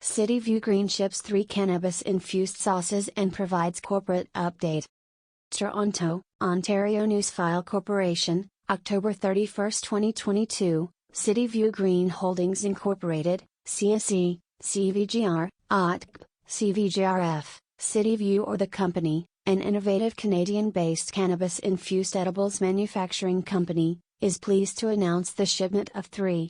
CityView Green ships 3 cannabis-infused sauces and provides corporate update. Toronto, Ontario Newsfile Corporation, October 31, 2022, CityView Green Holdings Incorporated, CSE, CVGR, OTC, CVGRF, CityView or the Company, an innovative Canadian-based cannabis-infused edibles manufacturing company, is pleased to announce the shipment of three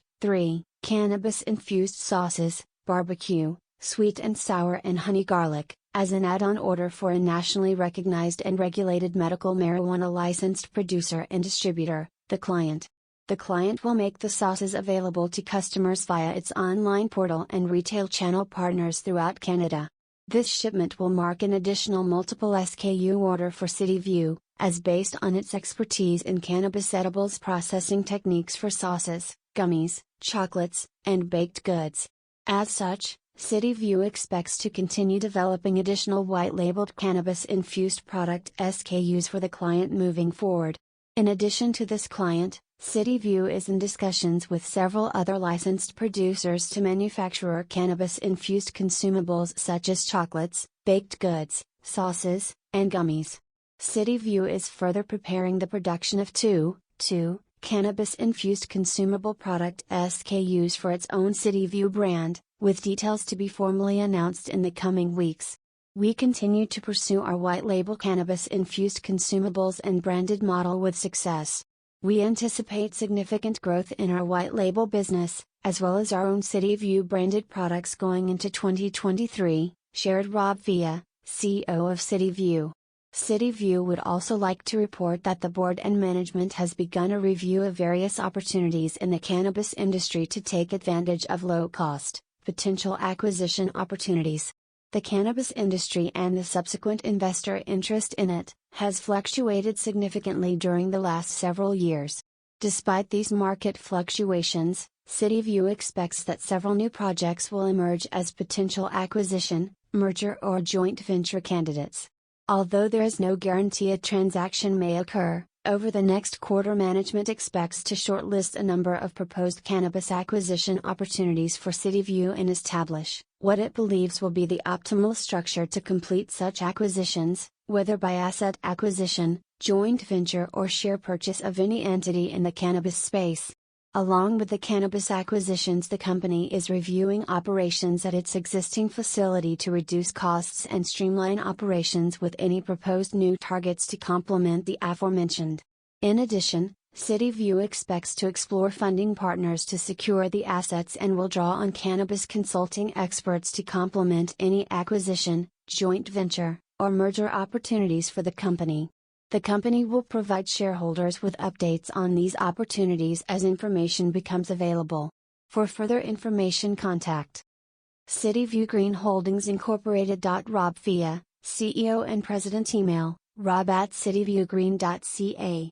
cannabis-infused sauces, barbecue, sweet and sour and honey garlic, as an add-on order for a nationally recognized and regulated medical marijuana licensed producer and distributor, The Client. The Client will make the sauces available to customers via its online portal and retail channel partners throughout Canada. This shipment will mark an additional multiple SKU order for CityView, as based on its expertise in cannabis edibles processing techniques for sauces, gummies, chocolates, and baked goods. As such, CityView expects to continue developing additional white-labeled cannabis-infused product SKUs for The Client moving forward. In addition to this client, CityView is in discussions with several other licensed producers to manufacture cannabis-infused consumables such as chocolates, baked goods, sauces, and gummies. CityView is further preparing the production of two cannabis-infused consumable product SKUs for its own CityView brand, with details to be formally announced in the coming weeks. We continue to pursue our white-label cannabis-infused consumables and branded model with success. We anticipate significant growth in our white-label business, as well as our own CityView branded products going into 2023, shared Rob Villa, CEO of CityView. CityView would also like to report that the board and management has begun a review of various opportunities in the cannabis industry to take advantage of low-cost, potential acquisition opportunities. The cannabis industry and the subsequent investor interest in it has fluctuated significantly during the last several years. Despite these market fluctuations, CityView expects that several new projects will emerge as potential acquisition, merger or joint venture candidates. Although there is no guarantee a transaction may occur, over the next quarter management expects to shortlist a number of proposed cannabis acquisition opportunities for CityView and establish what it believes will be the optimal structure to complete such acquisitions, whether by asset acquisition, joint venture or share purchase of any entity in the cannabis space. Along with the cannabis acquisitions, the company is reviewing operations at its existing facility to reduce costs and streamline operations with any proposed new targets to complement the aforementioned. In addition, CityView expects to explore funding partners to secure the assets and will draw on cannabis consulting experts to complement any acquisition, joint venture, or merger opportunities for the company. The company will provide shareholders with updates on these opportunities as information becomes available. For further information, contact CityView Green Holdings Incorporated. Rob Villa, CEO and President. Email rob@cityviewgreen.ca.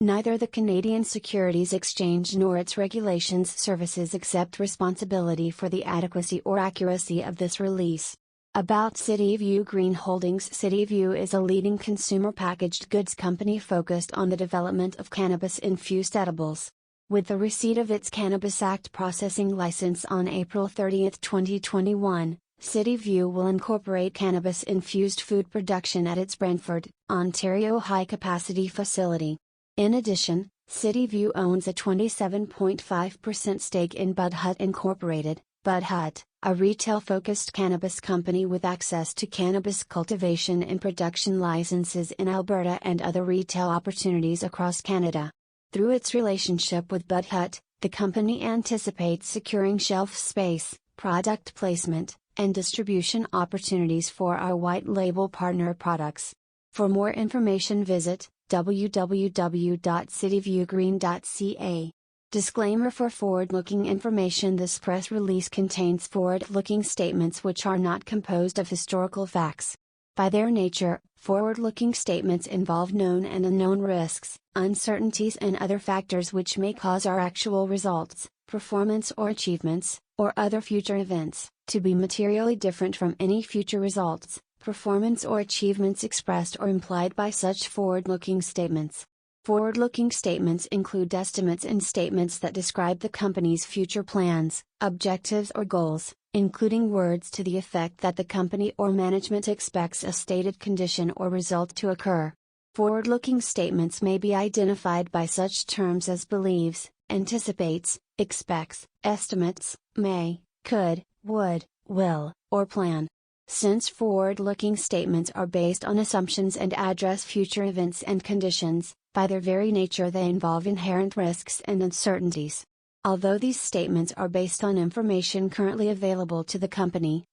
Neither the Canadian Securities Exchange nor its regulations services accept responsibility for the adequacy or accuracy of this release. About CityView Green Holdings. CityView is a leading consumer packaged goods company focused on the development of cannabis-infused edibles. With the receipt of its Cannabis Act processing license on April 30, 2021, CityView will incorporate cannabis-infused food production at its Brantford, Ontario high-capacity facility. In addition, CityView owns a 27.5% stake in Bud Hut Incorporated. Bud Hut, a retail-focused cannabis company with access to cannabis cultivation and production licenses in Alberta and other retail opportunities across Canada. Through its relationship with Bud Hut, the company anticipates securing shelf space, product placement, and distribution opportunities for our white-label partner products. For more information, visit www.cityviewgreen.ca. Disclaimer for forward-looking information. This press release contains forward-looking statements which are not composed of historical facts. By their nature, forward-looking statements involve known and unknown risks, uncertainties and other factors which may cause our actual results, performance or achievements, or other future events, to be materially different from any future results, performance or achievements expressed or implied by such forward-looking statements. Forward-looking statements include estimates and statements that describe the company's future plans, objectives or goals, including words to the effect that the company or management expects a stated condition or result to occur. Forward-looking statements may be identified by such terms as believes, anticipates, expects, estimates, may, could, would, will, or plan. Since forward-looking statements are based on assumptions and address future events and conditions, by their very nature they involve inherent risks and uncertainties. Although these statements are based on information currently available to the company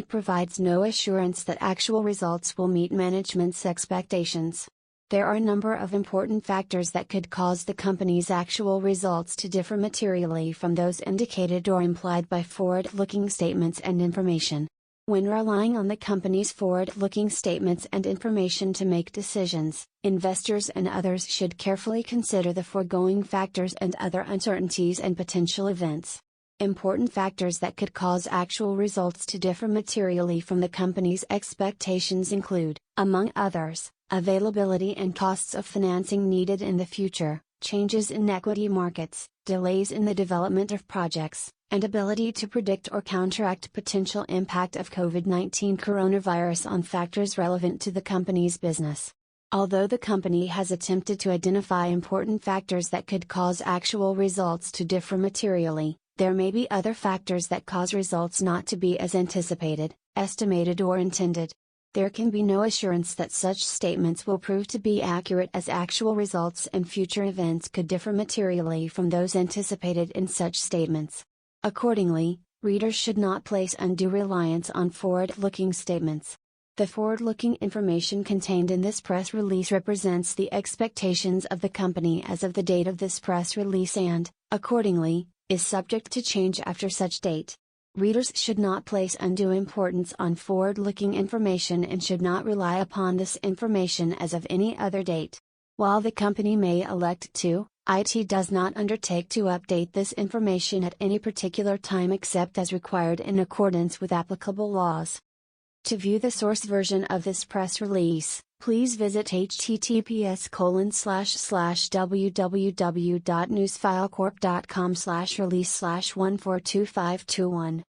provides no assurance that actual results will meet management's expectations. There are a number of important factors that could cause the company's actual results to differ materially from those indicated or implied by forward-looking statements and information. When relying on the company's forward-looking statements and information to make decisions, investors and others should carefully consider the foregoing factors and other uncertainties and potential events. Important factors that could cause actual results to differ materially from the company's expectations include, among others, availability and costs of financing needed in the future, changes in equity markets, delays in the development of projects, and ability to predict or counteract potential impact of COVID-19 coronavirus on factors relevant to the company's business. Although the company has attempted to identify important factors that could cause actual results to differ materially, there may be other factors that cause results not to be as anticipated, estimated or intended. There can be no assurance that such statements will prove to be accurate, as actual results and future events could differ materially from those anticipated in such statements. Accordingly, readers should not place undue reliance on forward-looking statements. The forward-looking information contained in this press release represents the expectations of the company as of the date of this press release and, accordingly, is subject to change after such date. Readers should not place undue importance on forward-looking information and should not rely upon this information as of any other date. While the company may elect to, it does not undertake to update this information at any particular time except as required in accordance with applicable laws. To view the source version of this press release, please visit https://www.newsfilecorp.com/release/142521.